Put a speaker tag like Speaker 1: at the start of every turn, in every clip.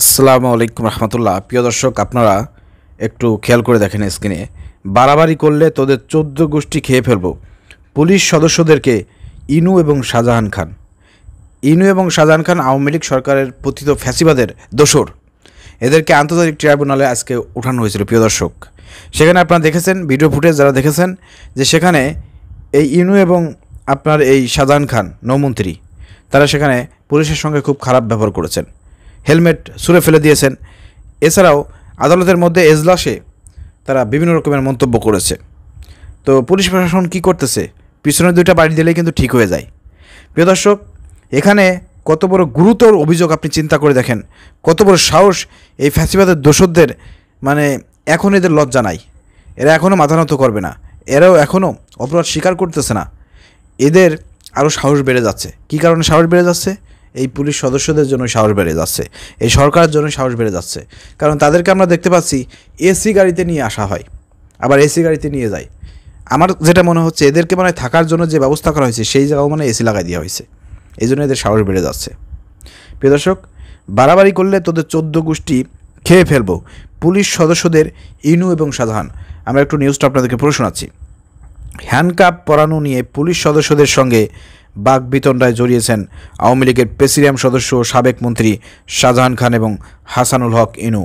Speaker 1: আসসালামু আলাইকুম রহমতুল্লাহ। প্রিয় দর্শক, আপনারা একটু খেয়াল করে দেখেন স্ক্রিনে, বাড়াবাড়ি করলে তোদের 14 গোষ্ঠী খেয়ে ফেলবো। পুলিশ সদস্যদেরকে ইনু এবং শাহজাহান খান। ইনু এবং শাহজাহান খান আওয়ামী লীগ সরকারের পতিত ফ্যাসিবাদের দোসর। এদেরকে আন্তর্জাতিক ট্রাইব্যুনালে আজকে ওঠানো হয়েছিল। প্রিয় দর্শক, সেখানে আপনারা দেখেছেন, ভিডিও ফুটেজ যারা দেখেছেন, যে সেখানে এই ইনু এবং আপনার এই শাহজাহান খান নৌমন্ত্রী, তারা সেখানে পুলিশের সঙ্গে খুব খারাপ ব্যবহার করেছেন, হেলমেট ছুঁড়ে ফেলে দিয়েছেন। এছাড়াও আদালতের মধ্যে এজলাসে তারা বিভিন্ন রকমের মন্তব্য করেছে। তো পুলিশ প্রশাসন কি করতেছে? পিছনের দুইটা বাড়ি দিলেই কিন্তু ঠিক হয়ে যায়। প্রিয় দর্শক, এখানে কত বড় গুরুতর অভিযোগ আপনি চিন্তা করে দেখেন। কত বড় সাহস এই ফ্যাসিবাদের দোসরদের, মানে এখন এদের লজ্জা নাই, এরা এখনও মাথা নত করবে না, এরাও এখনও অপরাধ স্বীকার করতেছে না। এদের আরও সাহস বেড়ে যাচ্ছে। কী কারণে সাহস বেড়ে যাচ্ছে? এই পুলিশ সদস্যদের জন্য সাহস বেড়ে যাচ্ছে, এই সরকারের জন্য সাহস বেড়ে যাচ্ছে। কারণ তাদেরকে আমরা দেখতে পাচ্ছি এসি গাড়িতে নিয়ে আসা হয়, আবার এসি গাড়িতে নিয়ে যায়। আমার যেটা মনে হচ্ছে, এদেরকে মানে থাকার জন্য যে ব্যবস্থা করা হয়েছে সেই জায়গাও মানে এসি লাগাই দেওয়া হয়েছে, এই জন্য এদের সাহস বেড়ে যাচ্ছে। প্রিয় দর্শক, বাড়াবাড়ি করলে তোদের 14 গোষ্ঠী খেয়ে ফেলবো। পুলিশ সদস্যদের ইনু এবং শাহজাহান। আমরা একটু নিউজটা আপনাদেরকে পড়ে শোনাচ্ছি। হ্যান্ডকাপ পরানো নিয়ে পুলিশ সদস্যদের সঙ্গে বাকবিতণ্ডায় জড়িয়েছেন আওয়ামী লীগের প্রেসিডিয়াম সদস্য ও সাবেক মন্ত্রী শাহজাহান খান এবং হাসানুল হক ইনু।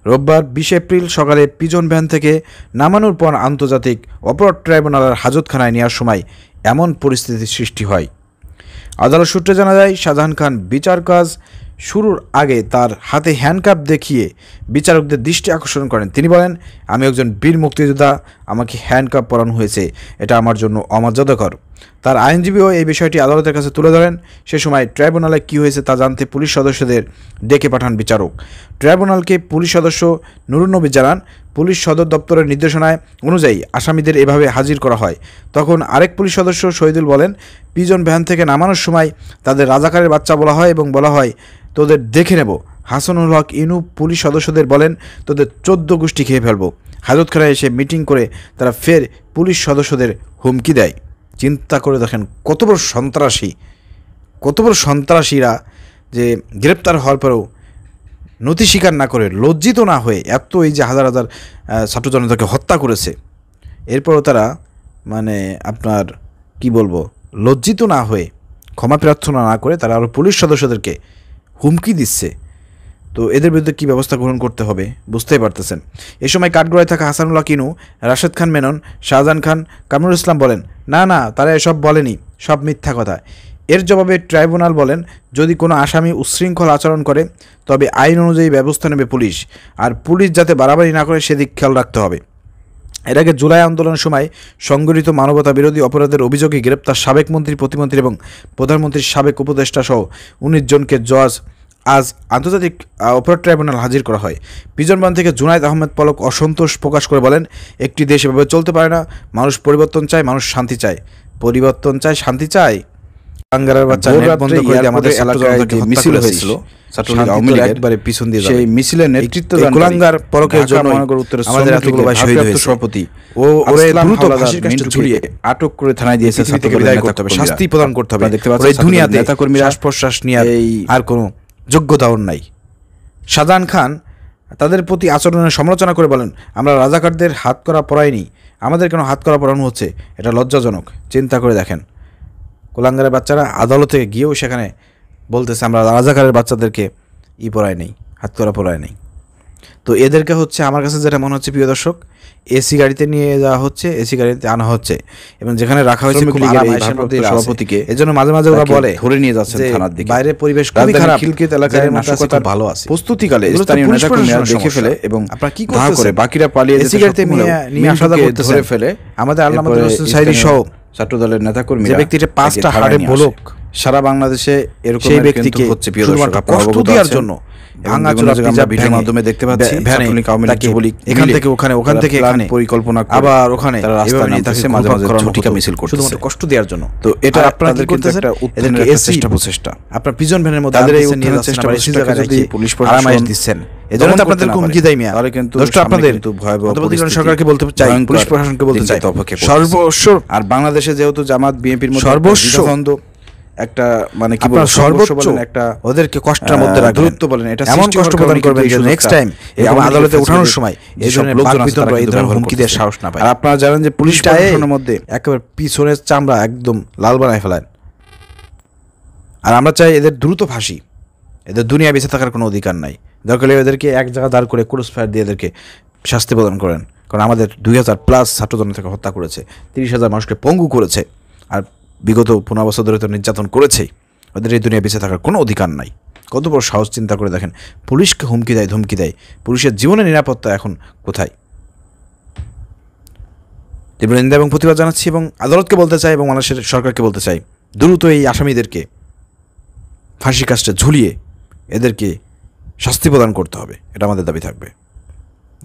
Speaker 1: রোববার 20 এপ্রিল সকালে পিজন ভ্যান থেকে নামানোর পর আন্তর্জাতিক অপরাধ ট্রাইব্যুনালের হাজতখানায় নেওয়ার সময় এমন পরিস্থিতির সৃষ্টি হয়। আদালত সূত্রে জানা যায়, শাহজাহান খান বিচার কাজ শুরুর আগে তার হাতে হ্যান্ডকাপ দেখিয়ে বিচারকদের দৃষ্টি আকর্ষণ করেন। তিনি বলেন, আমি একজন বীর মুক্তিযোদ্ধা, আমাকে হ্যান্ডকাপ পরানো হয়েছে, এটা আমার জন্য অমর্যাদাকর। তার আইনজীবীও এই বিষয়টি আদালতের কাছে তুলে ধরেন। সে সময় ট্রাইব্যুনালে কী হয়েছে তা জানতে পুলিশ সদস্যদের ডেকে পাঠান বিচারক। ট্রাইব্যুনালকে পুলিশ সদস্য নুরুন নবী জানান, পুলিশ সদর দপ্তরের নির্দেশনায় অনুযায়ী আসামিদের এভাবে হাজির করা হয়। তখন আরেক পুলিশ সদস্য শহীদুল বলেন, পিজন ভ্যান থেকে নামানোর সময় তাদের রাজাকারের বাচ্চা বলা হয় এবং বলা হয় তোদের দেখে নেব। হাসানুল হক ইনু পুলিশ সদস্যদের বলেন, তোদের 14 গোষ্ঠী খেয়ে ফেলবো। হাজতখানায় এসে মিটিং করে তারা ফের পুলিশ সদস্যদের হুমকি দেয়। চিন্তা করে দেখেন কত বড় সন্ত্রাসী, কত বড় সন্ত্রাসীরা, যে গ্রেপ্তার হওয়ার পরেও নথি স্বীকার না করে, লজ্জিত না হয়ে, এত এই যে হাজার হাজার ছাত্র জনতাকে হত্যা করেছে, এরপরও তারা মানে আপনার কি বলবো, লজ্জিত না হয়ে, ক্ষমা প্রার্থনা না করে তারা আরও পুলিশ সদস্যদেরকে হুমকি দিচ্ছে। তো এদের বিরুদ্ধে কী ব্যবস্থা গ্রহণ করতে হবে বুঝতেই পারতেছেন। এ সময় কাঠগড়ায় থাকা হাসানুল হক ইনু, রাশেদ খান মেনন, শাহজাহান খান, কামরুল ইসলাম বলেন, না না, তারা এসব বলেনি, সব মিথ্যা কথা। এর জবাবে ট্রাইব্যুনাল বলেন, যদি কোনো আসামি উচ্ছৃঙ্খল আচরণ করে তবে আইন অনুযায়ী ব্যবস্থা নেবে পুলিশ, আর পুলিশ যাতে বাড়াবাড়ি না করে সেদিক খেয়াল রাখতে হবে। এর আগে জুলাই আন্দোলনের সময় সংগঠিত মানবতা বিরোধী অপরাধের অভিযোগে গ্রেপ্তার সাবেক মন্ত্রী, প্রতিমন্ত্রী এবং প্রধানমন্ত্রীর সাবেক উপদেষ্টা সহ 19 জনকে আজ আন্তর্জাতিক অপরাধ ট্রাইব্যুনাল হাজির করা হয়। পিজন ভ্যান থেকে জুনায়েদ আহমেদ পলক অসন্তোষ প্রকাশ করে বলেন, একটি দেশ এভাবে চলতে পারে না, মানুষ পরিবর্তন চায়, মানুষ শান্তি চায়, পরিবর্তন চায়, শান্তি চায়। আঙ্গারার বাচ্চা নেট বন্ধ করে দিয়ে আমাদের এলাকায় যে মিছিল হয়েছিল ছাত্রলীগ আওয়ামী লীগের, একবারে পিছন দিয়ে সেই মিছিলের নেতৃত্ব কুলাঙ্গার পলকের জন্য আমাদের এতগুলো ভাই শহীদ হয়েছে। সভাপতি ও ওরে দ্রুত ফাঁসির কাস্টে ঝুলিয়ে আটক করে থানায় দিয়েছে। ছাত্রকে বিদায় করতে হবে, শাস্তি প্রদান করতে হবে। দেখতে পাচ্ছেন এই দুনিয়াতে নেতাকর্মীরা শ্বাস প্রশ্বাস নিয়ে আর কোনো যোগ্যতাও নাই। শাহজাহান খান তাদের প্রতি আচরণের সমালোচনা করে বলেন, আমরা রাজাকারদের হাত করা পড়াইনি, আমাদের কেন হাত করা পড়ানো হচ্ছে, এটা লজ্জাজনক। চিন্তা করে দেখেন, কুলাঙ্গারের বাচ্চারা আদালতে গিয়েও সেখানে বলতেছে আমরা রাজাকারের বাচ্চাদেরকে পড়াই নেই, হাত করা পড়াই নেই। তো এদেরকে হচ্ছে আমার কাছে যেটা মনে হচ্ছে, প্রিয় দর্শক, এসি গাড়িতে নিয়ে যাওয়া হচ্ছে, এসি গাড়িতে আনা হচ্ছে এবং যেখানে রাখা হয়েছে সভাপতিকে, এর জন্য মাঝে মাঝে ওরা বলে ধরে নিয়ে যাচ্ছে থানার দিকে। বাইরে পরিবেশ খুবই খারাপ, খিলকিত এলাকায় মানসিকতা ভালো আছে। প্রস্তুতিকালে স্থানীয় নেতাকর্মীরা দেখে ফেলে এবং আপনারা কি করতেছে, বাকিরা পালিয়ে এসি গাড়িতে নিয়ে আসা ধরে ফেলে। আমাদের আল্লাহ সাইরি সহ ছাত্র দলের নেতাকর্মী, যে ব্যক্তিটা 5টা হাড়ে ব্লক সারা বাংলাদেশে এরকম
Speaker 2: সেই ব্যক্তিকে
Speaker 1: হচ্ছে প্রিয় দর্শক, আপনারা
Speaker 2: কষ্ট
Speaker 1: অবগত
Speaker 2: দেওয়ার
Speaker 1: আছেন।
Speaker 2: জন্য
Speaker 1: ভাঙাচোরা পিজা ভিডিওর মাধ্যমে দেখতে পাচ্ছি ছাত্রলীগ আওয়ামী লীগ যুবলীগ
Speaker 2: এখান থেকে ওখানে, ওখান থেকে এখানে
Speaker 1: পরিকল্পনা করে
Speaker 2: আবার ওখানে
Speaker 1: তারা রাস্তায়
Speaker 2: এভাবে
Speaker 1: নামতেছে,
Speaker 2: তাকে
Speaker 1: মাঝে মাঝে
Speaker 2: ঘুরপাক
Speaker 1: ঝটিকা
Speaker 2: করানো
Speaker 1: মিছিল
Speaker 2: হতো,
Speaker 1: করতেছে।
Speaker 2: শুধুমাত্র কষ্ট দেওয়ার জন্য।
Speaker 1: তো এটা
Speaker 2: আর
Speaker 1: আপনারা
Speaker 2: আপনারা কি
Speaker 1: কিন্তু
Speaker 2: করতেছেন?
Speaker 1: একটা উত্থানের
Speaker 2: এদেরকে
Speaker 1: একটা
Speaker 2: এসি
Speaker 1: চেষ্টা প্রচেষ্টা,
Speaker 2: আপনার পিজন ভ্যানের মধ্যে
Speaker 1: তাদের এই
Speaker 2: আনতেছেন, নিয়ে
Speaker 1: উত্থানের
Speaker 2: যাচ্ছেন,
Speaker 1: চেষ্টা
Speaker 2: আবার
Speaker 1: প্রচেষ্টাকে
Speaker 2: এসি জায়গায়
Speaker 1: যদি
Speaker 2: রেখে
Speaker 1: পুলিশ
Speaker 2: আরামায়েশ
Speaker 1: প্রশাসন
Speaker 2: দিচ্ছেন। এজন্য তো আপনাদের হুমকি দেয় মিয়া।
Speaker 1: তাহলে কিন্তু
Speaker 2: দোষটা
Speaker 1: সামনে
Speaker 2: আপনাদের।
Speaker 1: কিন্তু ভয়াবহ
Speaker 2: অন্তর্বর্তীকালীন
Speaker 1: পরিস্থিতি,
Speaker 2: সরকারকে বলতে চাই,
Speaker 1: ভয়ঙ্কর
Speaker 2: পুলিশ প্রশাসনকে বলতে চাই,
Speaker 1: দিনকে অপেক্ষা করতেছে।
Speaker 2: সর্বস্ব
Speaker 1: আর বাংলাদেশে যেহেতু জামাত বিএনপির মধ্যে
Speaker 2: সর্বস্ব
Speaker 1: একটা দ্বিধাদ্বন্দ্ব, একটা মানে কি
Speaker 2: আপনারা
Speaker 1: বলবো,
Speaker 2: সর্বোচ্চ
Speaker 1: বলেন, একটা
Speaker 2: ওদেরকে কষ্টের মধ্যে রাখবেন,
Speaker 1: দূরত্ব বলেন, এটা
Speaker 2: এমন
Speaker 1: সৃষ্টি
Speaker 2: কষ্ট
Speaker 1: হওয়ার
Speaker 2: প্রদান
Speaker 1: কারণে
Speaker 2: করবেন
Speaker 1: কিন্তু
Speaker 2: যে
Speaker 1: এই
Speaker 2: নেক্সট
Speaker 1: সুযোগটা
Speaker 2: টাইম এই
Speaker 1: আওয়ামী লীগের
Speaker 2: আদালতে ওঠানোর
Speaker 1: ফ্যাসিলিটি
Speaker 2: সময় এই
Speaker 1: যেসব
Speaker 2: ধরনের
Speaker 1: লোকজন আছে
Speaker 2: বাকবিতণ্ডা,
Speaker 1: তারা
Speaker 2: এই
Speaker 1: কিন্তু
Speaker 2: ধরনের
Speaker 1: ব্যবহার
Speaker 2: হুমকি দেওয়ার
Speaker 1: করতেছে।
Speaker 2: সাহস না পায়।
Speaker 1: আর আপনারা জানেন যে পুলিশ
Speaker 2: পুলিশটা
Speaker 1: প্রশাসনের মধ্যে
Speaker 2: একেবারে পিছনের চামড়া একদম লাল বানায় ফেলায়। আর আমরা চাই এদের দ্রুত ফাঁসি, এদের দুনিয়া বেঁচে থাকার কোনো অধিকার নাই। দরকার হলে এদেরকে এক জায়গা দাঁড় করে ক্রস ফায়ার দিয়ে এদেরকে শাস্তি প্রদান করেন। কারণ আমাদের 2000+ ছাত্রজনতা থেকে হত্যা করেছে, 30,000 মানুষকে পঙ্গু করেছে, আর বিগত 15 বছর ধরে তো নির্যাতন করেছেই। ওদের এই দুনিয়া বেঁচে থাকার কোনো অধিকার নাই। কত বড় সাহস, চিন্তা করে দেখেন। পুলিশকে হুমকি দেয়, ধমকি দেয়। পুলিশের জীবনের নিরাপত্তা এখন কোথায়? তীব্র নিন্দা এবং প্রতিবাদ জানাচ্ছি, এবং আদালতকে বলতে চাই এবং বাংলাদেশের সরকারকে বলতে চাই, দ্রুত এই আসামিদেরকে ফাঁসি কাস্টে ঝুলিয়ে এদেরকে শাস্তি প্রদান করতে হবে। এটা আমাদের দাবি থাকবে।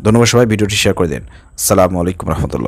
Speaker 2: ধন্যবাদ সবাই, ভিডিওটি শেয়ার করে দিন। আসসালামু আলাইকুম রহমতুল্লাহ।